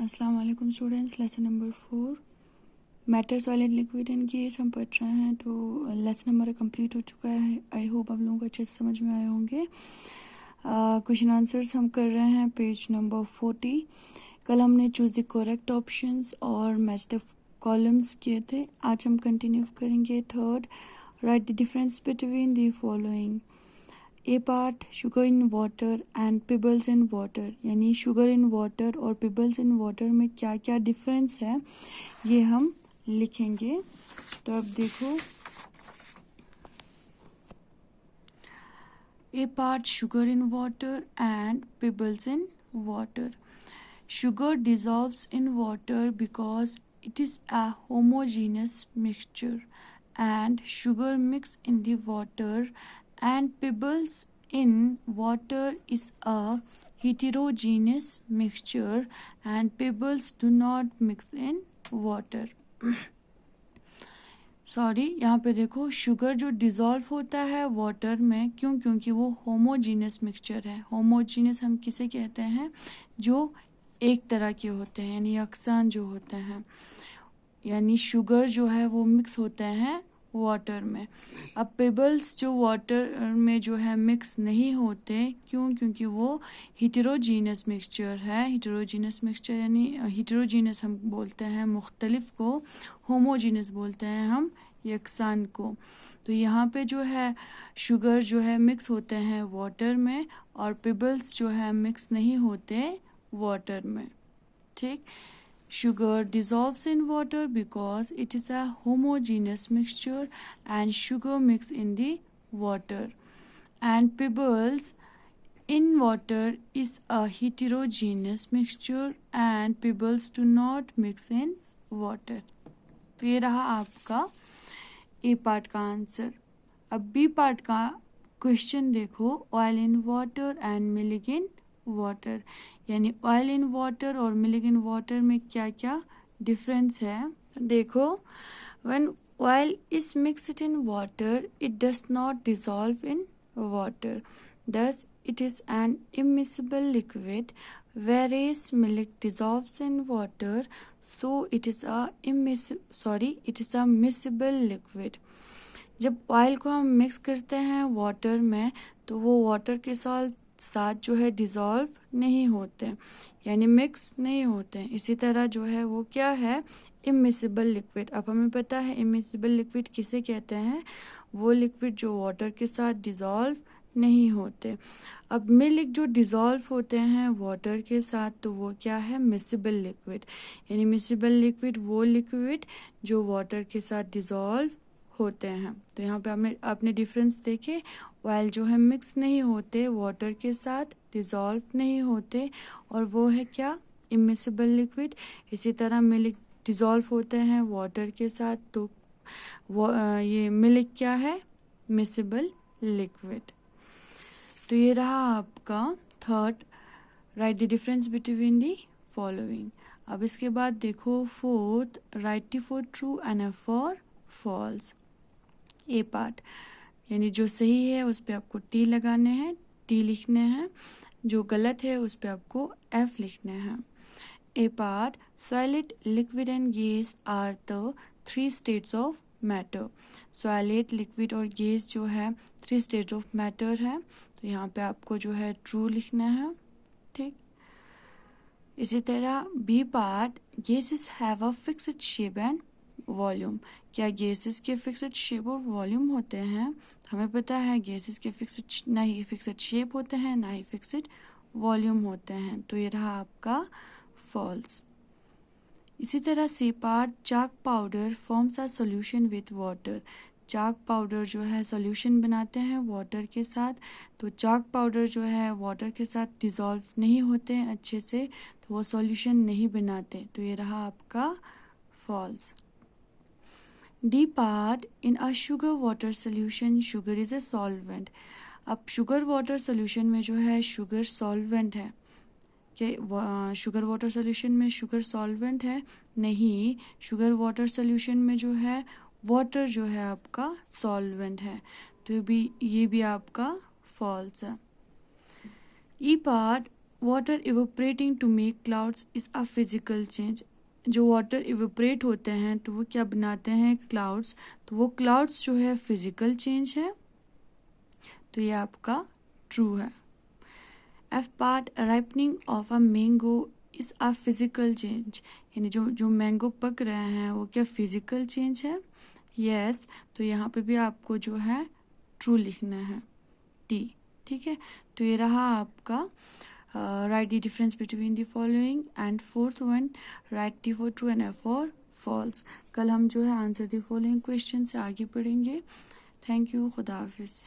अस्सलाम वालेकुम students. Lesson number 4 matter solid liquid and gas हम पढ़ रहे हैं। तो लेसन नंबर कंप्लीट हो चुका है। आई होप आप लोगों को अच्छे से समझ में आए होंगे। क्वेश्चन आंसर्स हम कर रहे हैं पेज नंबर 40। कल हमने चूज द करेक्ट ऑप्शंस और मैच द कॉलम्स किए थे। आज हम कंटिन्यू करेंगे third. Write the difference between the following. A part sugar in water and pebbles in water, यानी शुगर इन वाटर और पिबल्स इन वाटर में क्या क्या डिफरेंस है ये हम लिखेंगे। तो अब देखो, A part sugar in water and pebbles in water. Sugar dissolves in water because it is a homogeneous mixture, and sugar mix in the water and pebbles in water is a heterogeneous mixture, and pebbles do not mix in water. Sorry, यहाँ पे देखो, sugar जो dissolve होता है water में, क्योंकि वो homogeneous mixture है। होमोजीनियस हम किसे कहते हैं? जो एक तरह के होते हैं, यानी यकसान जो होते हैं, यानी शुगर जो है वो मिक्स होते हैं वाटर में। अब पेबल्स जो वाटर में जो है मिक्स नहीं होते, क्योंकि वो हिटेरोजीनस मिक्सचर है। हिटेरोजीनस मिक्सचर यानी हिटेरोजीनस हम बोलते हैं मुख्तलिफ को, होमोजीनस बोलते हैं हम यकसान को। तो यहाँ पे जो है शुगर जो है मिक्स होते हैं वाटर में, और पेबल्स जो है मिक्स नहीं होते वाटर में। ठीक। Sugar dissolves in water because it is a homogeneous mixture, and sugar mix in the water. And pebbles in water is a heterogeneous mixture, and pebbles do not mix in water. तो ये रहा आपका ए part का answer. अब B part का question देखो, oil in water and milk in water, यानी oil in water और मिल्क इन वाटर में क्या क्या डिफरेंस है। देखो, when oil is mixed in water it does not dissolve in water, thus it is an immiscible liquid, whereas milk dissolves in water, so it is a miscible liquid. जब oil को हम mix करते हैं water में तो वो water के साथ जो है डिज़ोल्व नहीं होते, यानी मिक्स नहीं होते। इसी तरह जो है वो क्या है? Immiscible liquid. अब हमें पता है इमिसिबल लिक्विड किसे कहते हैं? वो लिक्विड जो वाटर के साथ डिज़ोल्व नहीं होते। अब मिल्क जो डिज़ोल्व होते हैं वाटर के साथ, तो वो क्या है? Miscible liquid. यानी मिसिबल लिक्विड वो लिक्विड जो वाटर के साथ डिज़ोल्व होते हैं। तो यहाँ पे आपने डिफरेंस देखे, ऑयल जो है मिक्स नहीं होते वाटर के साथ, डिज़ोल्व नहीं होते, और वो है क्या? Immiscible liquid. इसी तरह मिल्क डिज़ोल्व होते हैं वाटर के साथ, तो वो ये मिल्क क्या है? Miscible liquid. तो ये रहा आपका third. Write the difference between the following. अब इसके बाद देखो fourth, write t for true and f for false. A part, यानी जो सही है उस पे आपको टी लगाने हैं, टी लिखने हैं, जो गलत है उस पे आपको एफ लिखने हैं। A part, solid liquid and gas are the 3 states of matter. Solid, liquid और गैस जो है 3 स्टेट्स ऑफ मैटर है, तो यहाँ पे आपको जो है ट्रू लिखना है। ठीक। इसी तरह B part, gases have a fixed shape and volume. क्या गैसेस के फिक्स्ड शेप और वॉल्यूम होते हैं? हमें पता है गैसेस के ना ही फिक्स्ड शेप होते हैं, ना ही फिक्स्ड वॉल्यूम होते हैं। तो ये रहा आपका फॉल्स। इसी तरह C part, chalk powder forms a solution with water. Chalk powder जो है सॉल्यूशन बनाते हैं वाटर के साथ, तो चाक पाउडर जो है वाटर के साथ डिज़ोल्व नहीं होते हैं अच्छे से, तो वो सॉल्यूशन नहीं बनाते। तो ये रहा आपका false. D part, in a sugar water solution sugar is a solvent. अब शुगर वाटर सोल्यूशन में जो है शुगर सॉल्वेंट है। कि शुगर वाटर सोल्यूशन में शुगर सॉल्वेंट है? नहीं, शुगर वाटर सोल्यूशन में जो है वाटर जो है आपका सॉल्वेंट है। तो ये भी आपका फॉल्स है। E part, water evaporating to make clouds is a physical change. जो वाटर इवेपोरेट होते हैं तो वो क्या बनाते हैं, क्लाउड्स। तो वो क्लाउड्स जो है फिजिकल चेंज है, तो ये आपका ट्रू है। F part, ripening of a mango is a physical change, यानी जो जो मैंगो पक रहे हैं वो क्या फिजिकल चेंज है। यस, तो यहाँ पे भी आपको जो है ट्रू लिखना है, टी। ठीक है, तो ये रहा आपका write the difference between the following. And fourth one, write t for true and f for false. कल हम जो है आंसर द फॉलोइंग क्वेश्चन से आगे पढ़ेंगे। थैंक यू, खुदा हाफिज़।